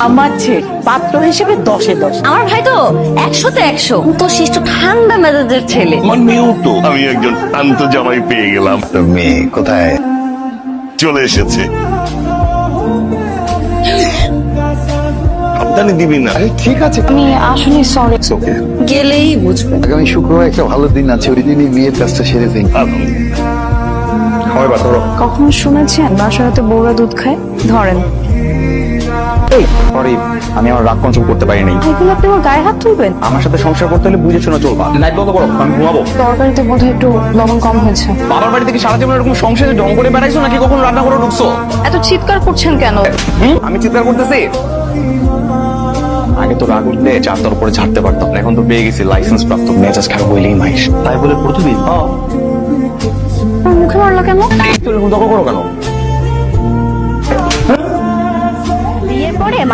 আমার ছেলে পাত্র হিসেবে 10-এ 10। আমার ভাই তো 100-তে 100। তো শিষ্ট ঠান্ডা মেজাজের ছেলে। আমার মেয়েও তো। আমি একজন শান্ত জামাই পেয়ে গেলাম। তো মেয়ে কোথায়? চলে এসেছে। সাবধানে দিবি না। আরে ঠিক আছে, আমি আসলে সরি। ওকে। গেলেই বুঝবে। আগামী শুক্রবার একটা ভালো দিন আছে, ওই দিনই বিয়ের কাজটা সেরে দিন। খাওয়াই বা ধরো। কখনো শুনেছেন বাসার হাতে বউরা দুধ খায়? ধরেন সরি, আমি আমার রাগ কন্ট্রোল করতে পারি নাই। এগুলো আপনি আমার গায়ে হাত তুলবেন? আমার সাথে সংসার করতে হলে বুঝে শুনে চলবা। নাইট বন্ধ করো, আমি ঘুমাবো। তরকারিতে বোধহয় একটু লবণ কম হয়েছে। বাবার বাড়ি থেকে সারা জীবন এরকম সংসারে ঢং করে বেড়াইছো নাকি কখনো রান্না করে ঢুকছো? এত চিৎকার করছেন কেন? আমি চিৎকার করতেছি? আগে তো রাগ উঠলে চারটার উপরে ছাড়তে পারতাম, এখন তো পেয়ে গেছি লাইসেন্স প্রাপ্ত মেজাজ খারাপ হইলেই মাইস। তাই বলে প্রতিদিন মুখে মারলো কেন? একটু এরকম দখল করো কেন?